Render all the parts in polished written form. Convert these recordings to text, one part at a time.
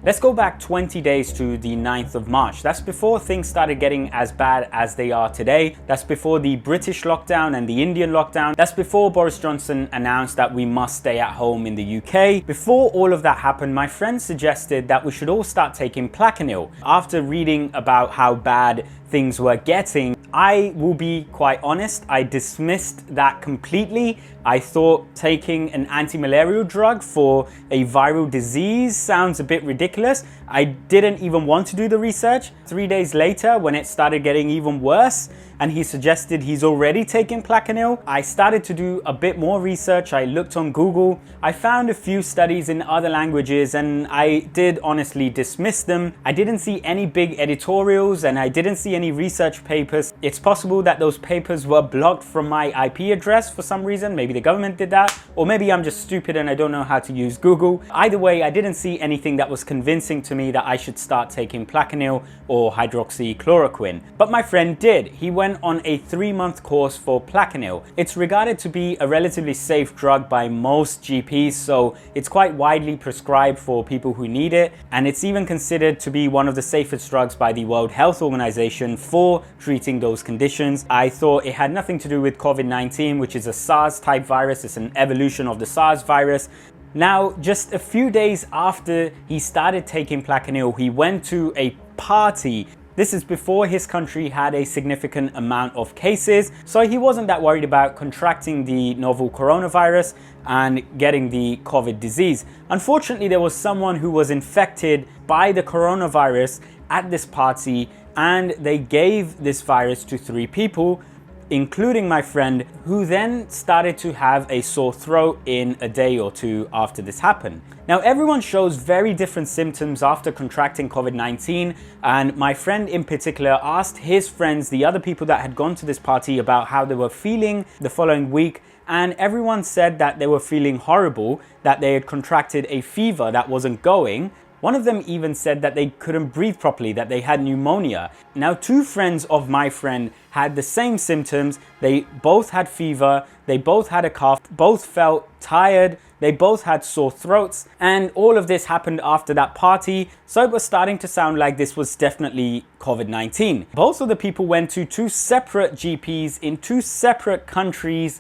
Let's go back 20 days to the 9th of March. That's before things started getting as bad as they are today. That's before the British lockdown and the Indian lockdown. That's before Boris Johnson announced that we must stay at home in the UK. Before all of that happened, my friend suggested that we should all start taking Plaquenil. After reading about how bad things were getting, I will be quite honest, I dismissed that completely. I thought taking an anti-malarial drug for a viral disease sounds a bit ridiculous. I didn't even want to do the research. 3 days later, when it started getting even worse, and he suggested he's already taken Plaquenil, I started to do a bit more research. I looked on Google. I found a few studies in other languages, and I did honestly dismiss them. I didn't see any big editorials, and I didn't see any research papers. It's possible that those papers were blocked from my IP address for some reason. Maybe the government did that, or maybe I'm just stupid and I don't know how to use Google. Either way, I didn't see anything that was convincing to me that I should start taking Plaquenil or hydroxychloroquine. But my friend did. He went on a 3-month course for Plaquenil. It's regarded to be a relatively safe drug by most GPs, so it's quite widely prescribed for people who need it, and it's even considered to be one of the safest drugs by the World Health Organization for treating those conditions. I thought it had nothing to do with COVID-19, which is a SARS type virus. It's an evolution of the SARS virus. Now, just a few days after he started taking Plaquenil, he went to a party. This is before his country had a significant amount of cases, so he wasn't that worried about contracting the novel coronavirus and getting the COVID disease. Unfortunately, there was someone who was infected by the coronavirus at this party, and they gave this virus to 3 people, including my friend, who then started to have a sore throat in a day or 2 after this happened. Now, everyone shows very different symptoms after contracting COVID-19, and my friend in particular asked his friends, the other people that had gone to this party, about how they were feeling the following week, and everyone said that they were feeling horrible, that they had contracted a fever that wasn't going. One of them even said that they couldn't breathe properly, that they had pneumonia. Now, 2 friends of my friend had the same symptoms. They both had fever, they both had a cough, both felt tired, they both had sore throats, and all of this happened after that party. So it was starting to sound like this was definitely COVID-19. Both of the people went to 2 separate GPs in 2 separate countries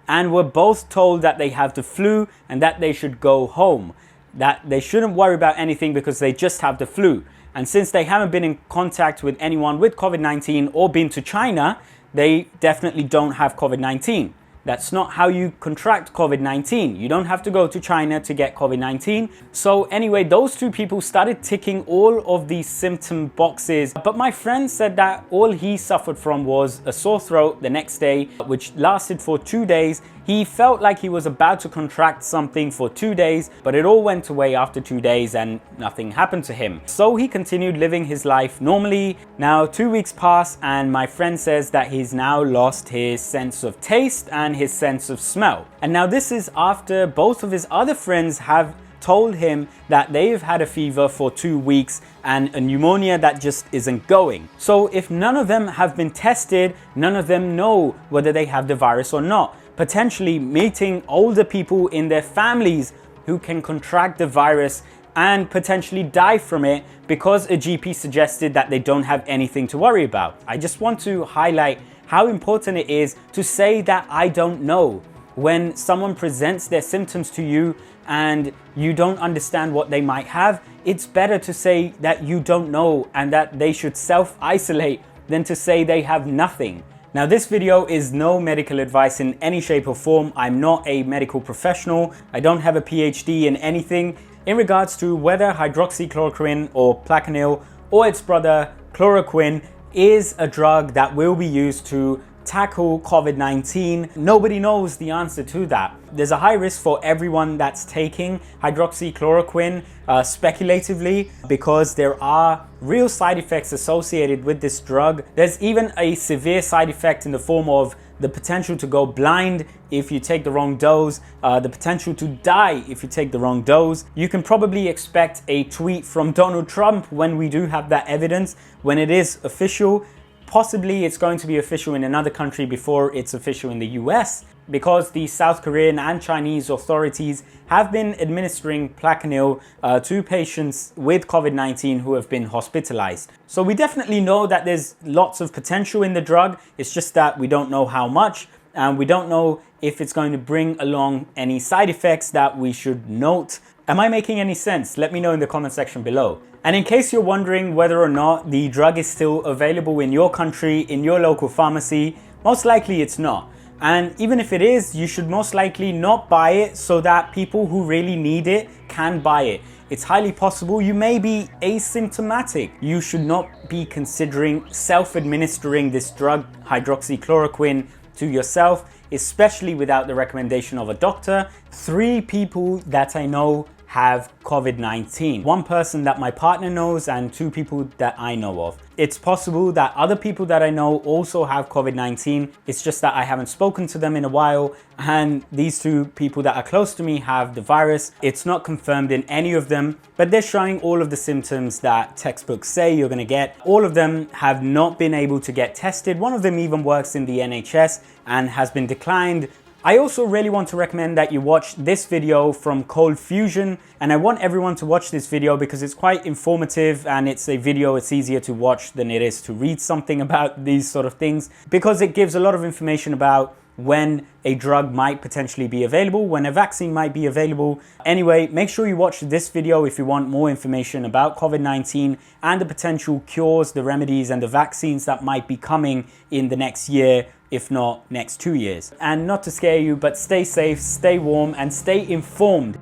and were both told that they have the flu and that they should go home, that they shouldn't worry about anything because they just have the flu. And since they haven't been in contact with anyone with COVID-19 or been to China, they definitely don't have COVID-19. That's not how you contract COVID-19. You don't have to go to China to get COVID-19. So anyway, those 2 people started ticking all of these symptom boxes. But my friend said that all he suffered from was a sore throat the next day, which lasted for 2 days. He felt like he was about to contract something for 2 days, but it all went away after 2 days and nothing happened to him. So he continued living his life normally. Now 2 weeks pass, and my friend says that he's now lost his sense of taste and his sense of smell. And now this is after both of his other friends have told him that they've had a fever for 2 weeks and a pneumonia that just isn't going. So if none of them have been tested, none of them know whether they have the virus or not, potentially meeting older people in their families who can contract the virus and potentially die from it because a GP suggested that they don't have anything to worry about. I just want to highlight how important it is to say that I don't know. When someone presents their symptoms to you and you don't understand what they might have, it's better to say that you don't know and that they should self-isolate than to say they have nothing. Now, this video is no medical advice in any shape or form. I'm not a medical professional. I don't have a PhD in anything in regards to whether hydroxychloroquine or Plaquenil or its brother chloroquine is a drug that will be used to tackle COVID-19. Nobody knows the answer to that. There's a high risk for everyone that's taking hydroxychloroquine speculatively, because there are real side effects associated with this drug. There's even a severe side effect in the form of the potential to go blind if you take the wrong dose, the potential to die if you take the wrong dose. You can probably expect a tweet from Donald Trump when we do have that evidence, when it is official. Possibly it's going to be official in another country before it's official in the US, because the South Korean and Chinese authorities have been administering Plaquenil to patients with COVID-19 who have been hospitalized. So we definitely know that there's lots of potential in the drug. It's just that we don't know how much, and we don't know if it's going to bring along any side effects that we should note. Am I making any sense? Let me know in the comment section below. And in case you're wondering whether or not the drug is still available in your country, in your local pharmacy, most likely it's not. And even if it is, you should most likely not buy it so that people who really need it can buy it. It's highly possible you may be asymptomatic. You should not be considering self-administering this drug, hydroxychloroquine, to yourself, especially without the recommendation of a doctor. 3 people that I know have COVID-19. 1 person that my partner knows and 2 people that I know of. It's possible that other people that I know also have COVID-19. It's just that I haven't spoken to them in a while, and these 2 people that are close to me have the virus. It's not confirmed in any of them, but they're showing all of the symptoms that textbooks say you're gonna get. All of them have not been able to get tested. One of them even works in the NHS and has been declined. I also really want to recommend that you watch this video from Cold Fusion, and I want everyone to watch this video because it's quite informative, and it's a video it's easier to watch than it is to read something about these sort of things, because it gives a lot of information about when a drug might potentially be available, when a vaccine might be available. Anyway, make sure you watch this video if you want more information about COVID-19 and the potential cures, the remedies, and the vaccines that might be coming in the next year, if not next 2 years. And not to scare you, but stay safe, stay warm, and stay informed.